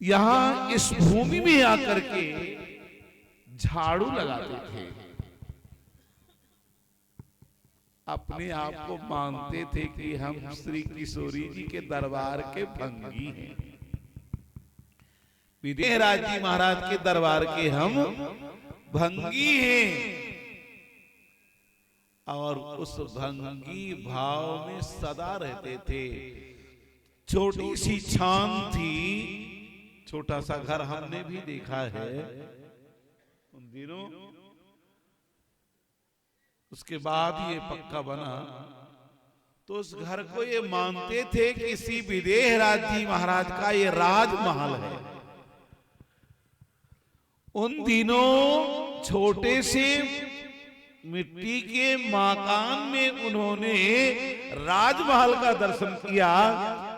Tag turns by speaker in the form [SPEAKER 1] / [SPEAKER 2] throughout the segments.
[SPEAKER 1] यहां इस भूमि में आकर के झाड़ू लगाते थे, अपने आप को मानते थे कि हम श्री किशोरी जी के दरबार के भंगी हैं, विदेहराज जी महाराज के दरबार के हम भंगी हैं। और उस भंगी भाव में सदा रहते थे। छोटी सी छान थी, छोटा सा घर हमने भी देखा है उन दिनों, उसके बाद ये पक्का बना। तो उस घर को ये मानते थे कि किसी विदेहराज जी महाराज का ये राजमहल है। उन दिनों छोटे से मिट्टी के मकान में उन्होंने राजमहल का दर्शन किया,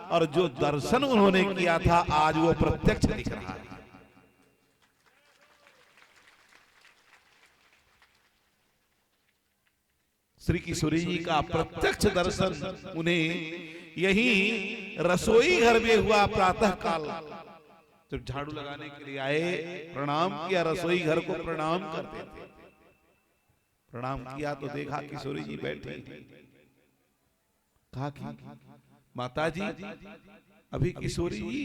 [SPEAKER 1] और जो दर्शन उन्होंने किया था आज वो प्रत्यक्ष दिख रहा है। श्री किशोरी जी का प्रत्यक्ष दर्शन उन्हें यही रसोई घर में हुआ। प्रातः काल जब झाड़ू लगाने के लिए आए, प्रणाम किया, रसोई घर को प्रणाम करते थे। प्रणाम किया तो देखा किशोरी जी बैठी। कहा कि माता जी अभी किशोरी जी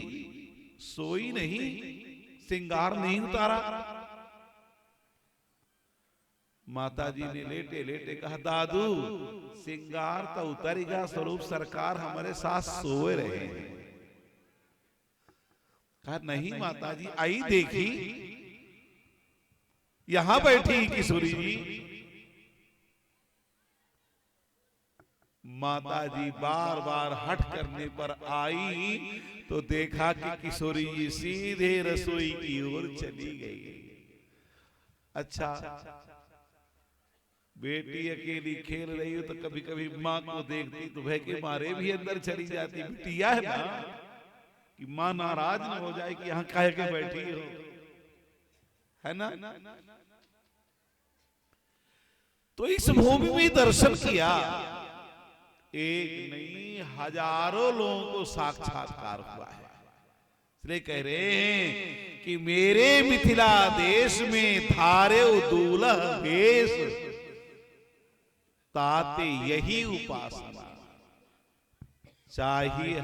[SPEAKER 1] सोई नहीं, श्रृंगार नहीं उतारा। माता जी ने लेटे लेटे कहा, दादू श्रृंगार तो उतरेगा, स्वरूप सरकार हमारे साथ सोए रहे। कहा नहीं माता जी, आई देखी यहां बैठी किशोरी जी। माता जी बार बार हट करने पर आई तो देखा कि किशोरी जी सीधे रसोई की ओर चली गई। अच्छा, बेटी अकेली खेल रही हो तो कभी कभी माँ को देखती तो भय के मारे भी अंदर चली जाती। बिटिया है ना, कि माँ नाराज न हो जाए कि यहाँ कह के बैठी हो, है ना। तो इस भूमि में दर्शन किया, एक नहीं हजारों लोगों को साक्षात्कार हुआ है। इसलिए कह रहे हैं कि मेरे मिथिला देश में धारे दूल्हा भेष, ताते यही उपासना चाहिए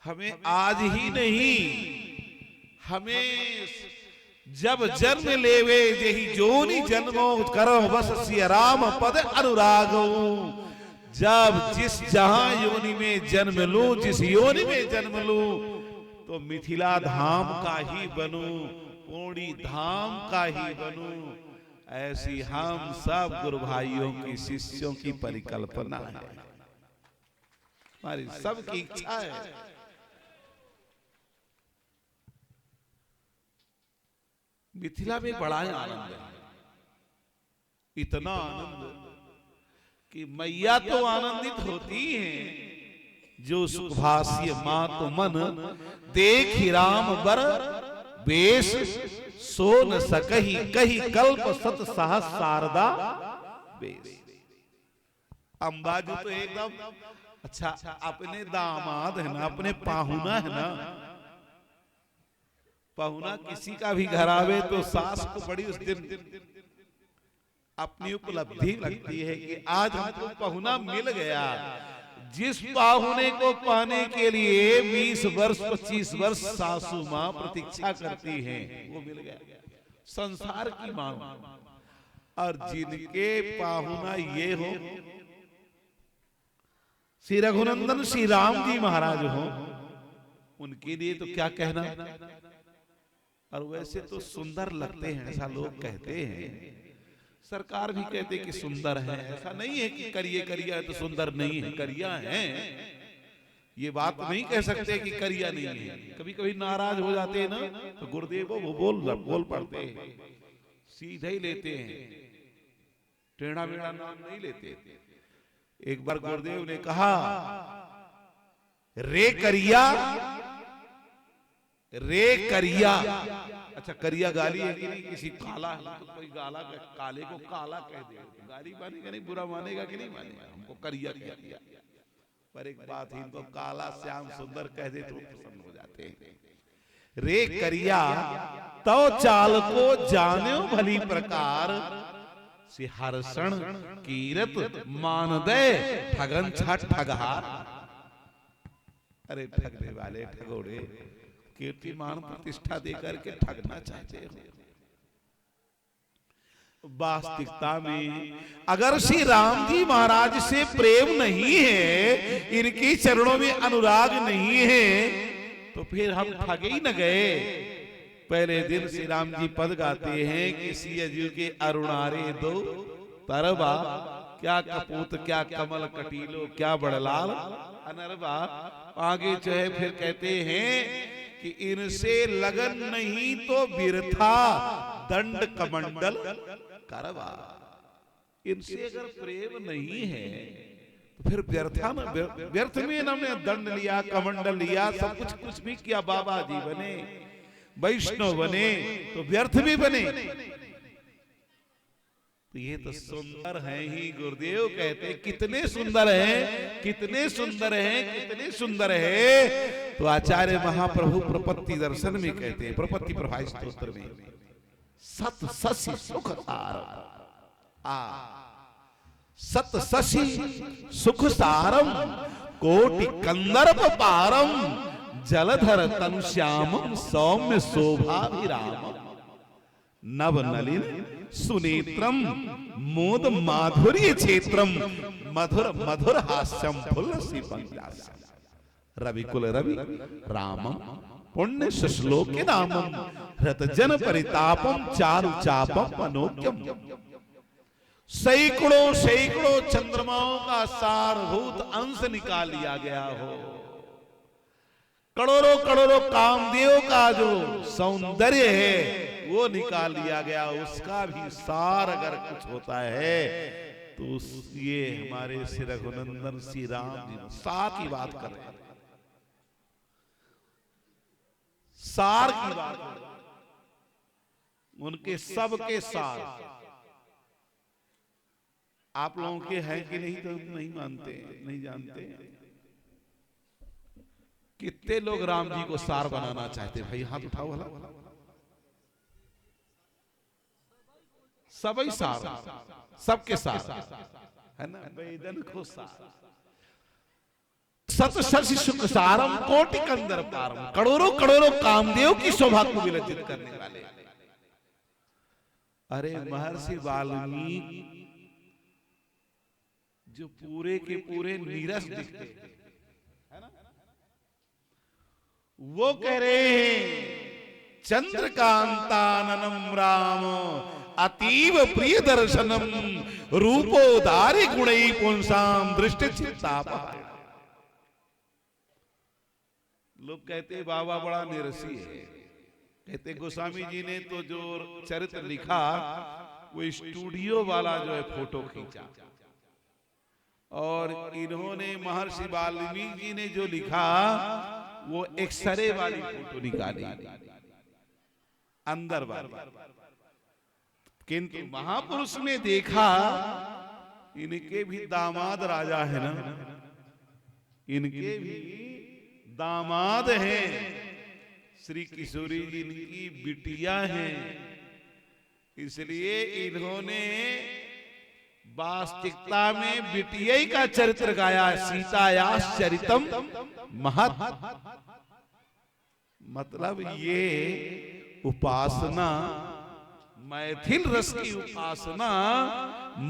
[SPEAKER 1] हमें आज ही नहीं, हमें जब जन्म लेवे यही जोनि जन्मो करो बस सिया राम पद अनुराग। जब जिस जहां योनि में जन्म लूं, जिस योनि में जन्म लूं, तो मिथिला धाम का ही बनूं, पूर्णी धाम का ही बनूं। ऐसी हम सब गुरु भाइयों की शिष्यों की परिकल्पना है, हमारी सबकी इच्छा है। मिथिला में बड़ा आनंद है, इतना आनंद कि मैया तो आनंदित होती हैं, जो सुखभाष्य मां तो मन देख राम बर बेश, सो न सकही कही कल्प सत सहस शारदा बेश। अंबाजू तो एकदम अच्छा, अपने दामाद है ना, अपने पाहुना है ना, पहुना किसी का भी घर आवे तो सास को बड़ी उस दिन अपनी उपलब्धि लगती है कि आज हमको पहुना मिल गया। जिस पाहुने को पाने के लिए 20 वर्ष 25 वर्ष सासू मां प्रतीक्षा करती हैं, वो मिल गया, संसार की मांग। और जिनके पाहुना ये हो, श्री रघुनंदन श्री राम जी महाराज हो, उनके लिए तो क्या कहना। और वैसे तो सुंदर लगते हैं, ऐसा लोग कहते हैं, सरकार भी कहते कि सुंदर है। ऐसा नहीं है कि करिए करिया है तो सुंदर नहीं है, करिया है। ये बात नहीं कह सकते कि करिया नहीं है। कभी कभी नाराज हो जाते हैं ना, तो गुरुदेव वो बोल पड़ते हैं, सीधे ही लेते हैं, टेढ़ा मेढ़ा नाम नहीं लेते। एक बार गुरुदेव ने कहा, रे करिया, रे करिया। अच्छा, करिया गाली है कि नहीं? किसी काला है तो कोई गाला, काले को काला कह दे, गाली मानेगा नहीं, बुरा मानेगा कि नहीं मानेगा? हमको करिया कह दिया, पर एक बात ही, इनको काला श्याम सुंदर कह दे तो प्रसन्न हो जाते हैं। रे करिया तो चाल को जान्यो भली प्रकार, से हर्षण कीरत मान दे ठगन छठ ठगहार। अरे ठगने वाले ठगोड़े, कीर्तिमान प्रतिष्ठा देकर के ठगना चाहते हो। वास्तविकता में अगर श्री राम जी महाराज से प्रेम नहीं है, इनके चरणों में अनुराग नहीं है, तो फिर हम ठगे ही न गए। पहले दिन श्री राम जी पद गाते हैं कि सिय जी के अरुणारे दो तरबा, क्या कपूत क्या कमल कटीलो क्या बड़लाल अनरबा। आगे जो है फिर कहते हैं कि इनसे लगन नहीं तो बिरथा दंड कमंडल करवा। इनसे अगर प्रेम नहीं है तो फिर व्यर्था में, व्यर्थ में हमने दंड लिया, कमंडल लिया, सब कुछ भी किया। बाबा जी बने, वैष्णव बने, तो व्यर्थ भी बने। तो ये तो सुंदर है ही। गुरुदेव कहते कितने सुंदर हैं, कितने सुंदर हैं, कितने सुंदर है। तो आचार्य महाप्रभु प्रपत्ति दर्शन में कहते हैं, प्रपत्ति प्रभा स्तोत्र में, सत शशि सुख सारम, सत शशि सुख सारम कोटि कंदर्प पारम, जलधर तनु श्यामम सौम्य शोभाभिरामम, नव नलिन सुनेत्रम मोद माधुर्य क्षेत्रम, मधुर मधुर हास्यम फुल्लसी पंचास्यम, रविकुल रवि रामम पुण्य श्लोक नामम, हृत जन परितापम चारु चापम मनोज्ञम। सैकड़ों सैकड़ों चंद्रमाओं का सारभूत अंश निकाल लिया गया हो, करोड़ों करोड़ों कामदेव का जो सौंदर्य है वो निकाल लिया गया। उसका भी सार अगर कुछ होता है तो ये हमारे श्री रघुनंदन श्री राम जी सार की बात कर रहे हैं, सार की बात कर रहे हैं, उनके सबके सार। आप लोगों के हैं कि नहीं तो नहीं मानते, नहीं जानते। कितने लोग राम जी को सार बनाना चाहते? भाई हाथ उठाओ भला। सबई सार, सबके सार है ना। वेदन को सार, सत शशि सुख सारम कोटि कंदर पारम, करोड़ों करोड़ों कामदेव की शोभा को विलज्जित करने वाले। अरे महर्षि वाल्मीकि जो पूरे के पूरे नीरस दिखते है ना, वो कह रहे हैं चंद्रकांताननम राम अतीव प्रिय दर्शनम, रूपोदारि गुणै पुंसाम दृष्टि चित्तापहाय। लोग कहते बाबा बड़ा निरसी है। कहते गोस्वामी जी ने तो जो चरित्र लिखा वो स्टूडियो वाला जो है फोटो खींचा, और इन्होंने महर्षि वाल्मीकि जी ने जो लिखा वो एक्सरे वाली फोटो निकाली अंदर वाली। किंतु महापुरुष ने देखा इनके भी दामाद राजा है ना, इनके भी दामाद हैं, श्री किशोरी जी इनकी बिटिया हैं। इसलिए इन्होंने वास्तविकता में बिटिया का चरित्र गाया, सीतायास चरितम महत्। मतलब ये उपासना, मैथिल रस की उपासना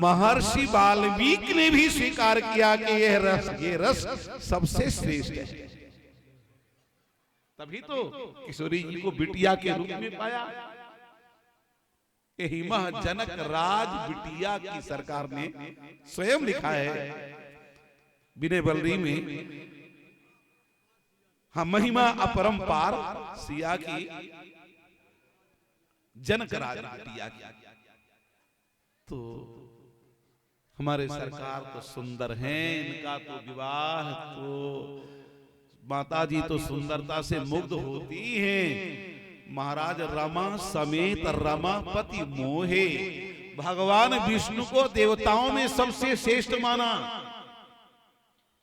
[SPEAKER 1] महर्षि वाल्मीकि ने भी स्वीकार किया कि ये रस सबसे श्रेष्ठ है। तभी तो किशोरी जी को बिटिया के रूप में पाया। यही मह जनक राज बिटिया की सरकार ने स्वयं लिखा है विनय बल्लरी में। हाँ, महिमा अपरंपार सिया की जनक राज बिटिया की। तो हमारे सरकार तो सुंदर हैं, इनका तो विवाह तो माता जी तो सुंदरता से मुग्ध होती हैं। महाराज रमा समेत रमापति मोहे, भगवान विष्णु को देवताओं में सबसे श्रेष्ठ माना।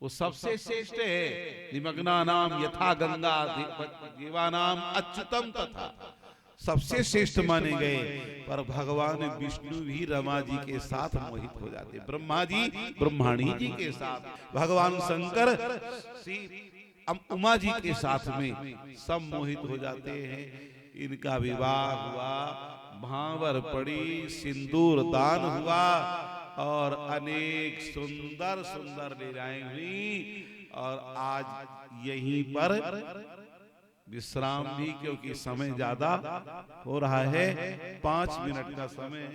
[SPEAKER 1] वो सबसे श्रेष्ठ है। निमग्ना नाम यथा गंगा देवानाम अच्युतम तथा, सबसे श्रेष्ठ माने गए। पर भगवान विष्णु भी रमा जी के साथ मोहित हो जाते, ब्रह्मा जी ब्रह्माणी जी के साथ, भगवान शंकर उमा जी के साथ में सब मोहित हो जाते हैं। इनका विवाह हुआ, भांवर पड़ी, सिंदूर दान हुआ और अनेक सुंदर सुंदर लीलाएं हुई। और आज यहीं पर विश्राम भी, क्योंकि समय ज्यादा हो रहा है, 5 मिनट का समय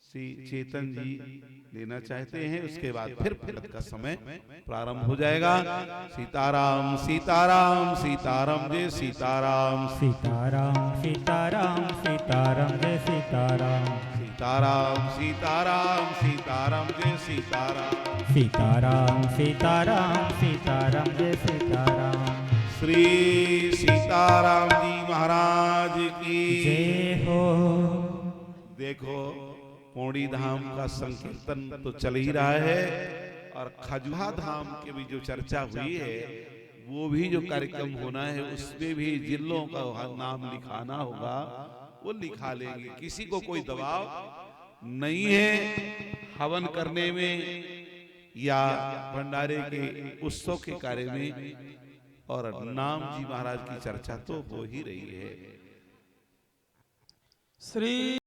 [SPEAKER 1] श्री चेतन जी लेना चाहते हैं। उसके बाद फिर फलक का समय प्रारंभ हो जाएगा। सीताराम सीताराम सीताराम जय सीताराम,
[SPEAKER 2] सीताराम सीताराम सीताराम जय सीताराम,
[SPEAKER 1] सीताराम सीताराम सीताराम जय सीताराम,
[SPEAKER 2] सीताराम सीताराम सीताराम जय सीताराम।
[SPEAKER 1] श्री सीताराम जी महाराज की
[SPEAKER 2] जय हो।
[SPEAKER 1] देखो पौड़ी धाम का संकीर्तन तो चल ही रहा है, और खजुहा धाम के भी जो चर्चा हुई है, वो भी जो कार्यक्रम होना है, उसमें भी जिन लोगों का नाम लिखाना होगा वो लिखा लेंगे। किसी को कोई दबाव नहीं है हवन करने में या भंडारे के उत्सव के कार्य में, और नाम जी महाराज की चर्चा तो हो ही रही है।
[SPEAKER 3] श्री